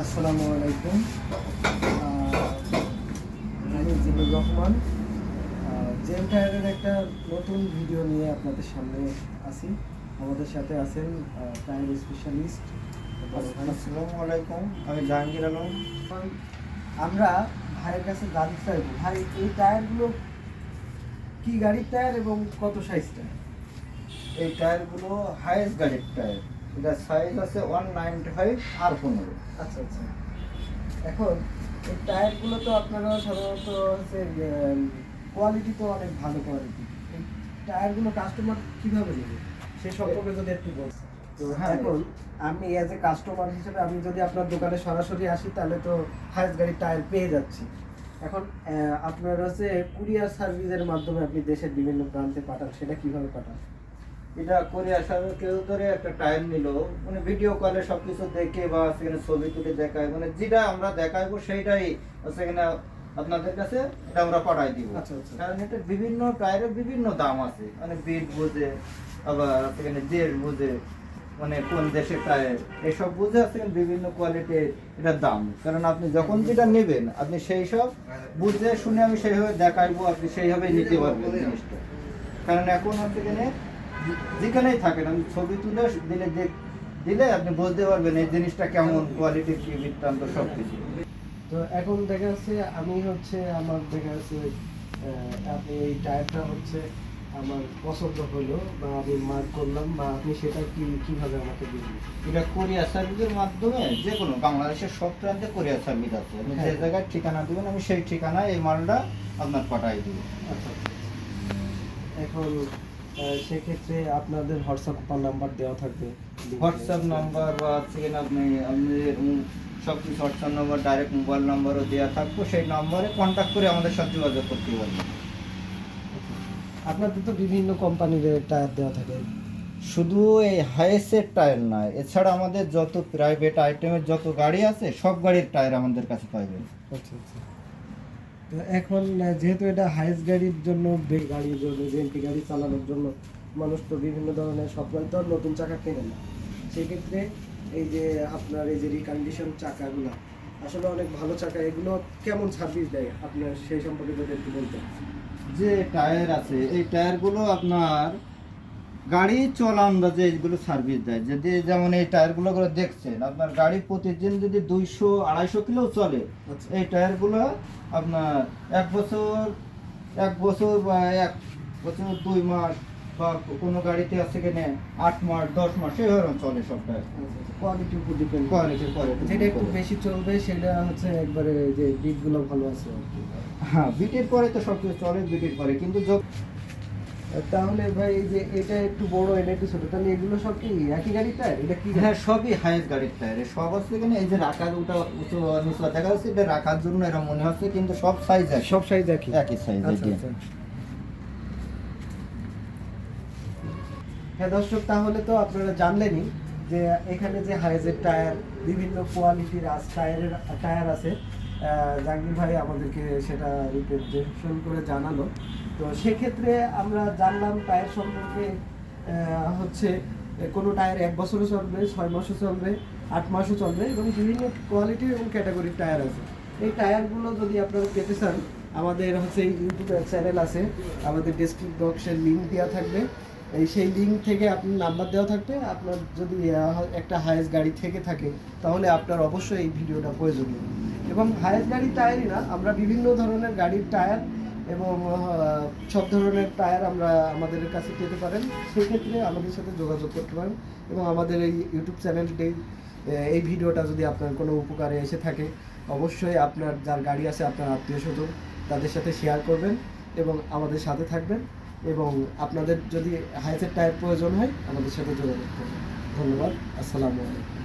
আসসালামু আলাইকুম। আমি জিল্লুর রহমান। জেম টায়ারের একটা নতুন ভিডিও নিয়ে আপনাদের সামনে আসি। আমাদের সাথে আছেন টায়ার স্পেশালিস্ট। আসসালামু আলাইকুম, আমি জাহাঙ্গীর আলম। আমরা ভাইয়ের কাছে জানতে চাইব, ভাই এই টায়ারগুলো কি গাড়ির টায়ার এবং কত সাইজ টায়ার? এই টায়ারগুলো হাইয়েস্ট গাড়ির টায়ার। এটা সাইজ আছে 195 আর 15। আচ্ছা আচ্ছা। এখন এই টায়ারগুলো তো আপনারা সাধারণত হচ্ছে কোয়ালিটি তো অনেক ভালো কোয়ালিটি। এই টায়ারগুলো কাস্টমার কীভাবে নেবে সে সম্পর্কে যদি একটু বলছেন। তো হ্যাঁ, এখন আমি অ্যাজ এ কাস্টমার হিসেবে আমি যদি আপনার দোকানে সরাসরি আসি তাহলে তো হাইয়েস্ট গাড়ির টায়ার পেয়ে যাচ্ছি। এখন আপনার হচ্ছে কুরিয়ার সার্ভিসের মাধ্যমে আপনি দেশের বিভিন্ন প্রান্তে পাঠান, সেটা কিভাবে পাঠান? এটা করে আসার কেউ ধরে একটা টায়ার নিল, মানে ভিডিও কলে সবকিছু দেখে বা সেখানে ছবি তুলে দেখায়, মানে যেটা আমরা দেখাইবো সেইটাই সেখানে আপনাদের কাছে এটা আমরা পাঠাই দিব। আচ্ছা আচ্ছা। কারণ এটা বিভিন্ন টায়ারের বিভিন্ন দাম আছে, মানে বিট বুঝে, আবার সেখানে দেশ বুঝে, মানে কোন দেশের টায়ার এসব বুঝে আছে বিভিন্ন কোয়ালিটির এটার দাম। কারণ আপনি যখন যেটা নেবেন আপনি সেই সব বুঝে শুনে আমি সেইভাবে দেখাইবো, আপনি সেইভাবেই নিতে পারবেন জিনিসটা। কারণ এখন হচ্ছে এখানে যেখানেই থাকেন আমি ছবি তুলে দিলে আপনি বুঝতে পারবেন এই জিনিসটা কেমন কোয়ালিটির, কি বৃত্তান্ত সব কিছু। তো এখন দেখা যাচ্ছে আমি হচ্ছে আমার দেখা যাচ্ছে আপনি এই টায়ারটা হচ্ছে আমার পছন্দ হলো বা আমি মার্ক করলাম, বা আপনি সেটা কিভাবে আমাকে দিবেন? এটা কোরিয়ার সার্ভিসের মাধ্যমে যে কোনো বাংলাদেশের সব প্রান্তে কোরিয়ার সার্ভিস আছে। আপনি যে জায়গায় ঠিকানা দিবেন আমি সেই ঠিকানায় এই মালটা আপনার পাঠাই দিব। আচ্ছা। এখন সেক্ষেত্রে আপনাদের হোয়াটসঅ্যাপ নাম্বার দেওয়া থাকবে? হোয়াটসঅ্যাপ নাম্বার বা সেখানে আপনাদের সব কিছু হোয়াটসঅ্যাপ নাম্বার, ডাইরেক্ট মোবাইল নাম্বারও দেওয়া থাকবে, সেই নাম্বারে কন্ট্যাক্ট করে আমাদের সাথে যোগাযোগ করতে পারবেন। আপনাদের তো বিভিন্ন কোম্পানির টায়ার দেওয়া থাকে। শুধু এই হাইয়েস্টের টায়ার নয়, এছাড়া আমাদের যত প্রাইভেট আইটেমের যত গাড়ি আছে সব গাড়ির টায়ার আমাদের কাছে পাইবেন। আচ্ছা আচ্ছা। তো এখন যেহেতু এটা হাইয়েস্ট গাড়ির জন্য, গাড়ির জন্য রেন্টি গাড়ি চালানোর জন্য মানুষ তো বিভিন্ন ধরনের, সবাই তো আর নতুন চাকা কেনে না। সেক্ষেত্রে এই যে আপনার এই যে রিকন্ডিশন চাকাগুলো আসলে অনেক ভালো চাকা, এগুলো কেমন সার্ভিস দেয় আপনার সেই সম্পর্কে যদি একটু বলতেন। যে টায়ার আছে এই টায়ারগুলো আপনার গাড়ি চলা আন্দাজে এইগুলো সার্ভিস দেয়। যদি যেমন এই টায়ারগুলো করে দেখছেন, আপনার গাড়ি প্রতিদিন যদি 200-250 কিলো চলে, এই টায়ারগুলো আপনার এক বছর বা 1 বছর 2 মাস, বা কোনো গাড়িতে আছে কিনে 8 মাস 10 মাস এইভাবে চলে সব টায়ার। কোয়ালিটির উপর ডিপেন্ড। কোয়ালিটি যেটা একটু বেশি চলবে সেটা হচ্ছে একবারে যে বিটগুলো ভালো আছে আর কি। হ্যাঁ, বিটের পরে তো সব কিছু চলে, বিটের পরে কিন্তু তাহলে ভাই এই যে এটা একটু বড়, এটা একটু ছোট, তাহলে এগুলো সব কি একই গাড়ির টায়ার? এটা কি? হ্যাঁ, সবই হাইয়েস্ট গাড়ির টায়ার। সব হচ্ছে এখানে এই যে রাখার উঁচু নিচু দেখা যাচ্ছে, এটা রাখার জন্য এরা মনে হচ্ছে, কিন্তু সব সাইজ একই। সব সাইজ একই সাইজ। আচ্ছা আচ্ছা। হ্যাঁ দর্শক, তাহলে তো আপনারা জানলেনই যে এখানে যে হাইজের টায়ার, বিভিন্ন কোয়ালিটির টায়ার আছে। জাহাঙ্গীর ভাই আমাদেরকে সেটা রিপ্রেজেন্টেশন করে জানালো। তো সেক্ষেত্রে আমরা জানলাম টায়ার সম্পর্কে, হচ্ছে কোনো টায়ার 1 বছরও চলবে, 6 মাসও চলবে, 8 মাসও চলবে, এবং বিভিন্ন কোয়ালিটির এবং ক্যাটাগরির টায়ার আছে। এই টায়ারগুলো যদি আপনারা পেতে চান, আমাদের হচ্ছে ইউটিউব চ্যানেল আছে, আমাদের ডেসক্রিপশন বক্সের লিঙ্ক দেওয়া থাকবে। সেই লিঙ্ক থেকে আপনার নাম্বার দেওয়া থাকবে। আপনার যদি একটা হাইয়েস্ট গাড়ি থেকে থাকে তাহলে আপনার অবশ্যই এই ভিডিওটা প্রয়োজনীয়। এবং হাইয়েস্ট গাড়ির টায়ারই না, আমরা বিভিন্ন ধরনের গাড়ির টায়ার এবং সব ধরনের টায়ার আমরা আমাদের কাছে পেতে পারেন। সেক্ষেত্রে আমাদের সাথে যোগাযোগ করতে পারেন, এবং আমাদের এই ইউটিউব চ্যানেলটি, এই ভিডিওটা যদি আপনার কোনো উপকারে এসে থাকে, অবশ্যই আপনার যার গাড়ি আছে, আপনার আত্মীয় স্বজন, তাদের সাথে শেয়ার করবেন এবং আমাদের সাথে থাকবেন। এবং আপনাদের যদি হাইয়েস্ট টায়ার প্রয়োজন হয় আমাদের সাথে যোগাযোগ করবেন। ধন্যবাদ। আসসালামু আলাইকুম।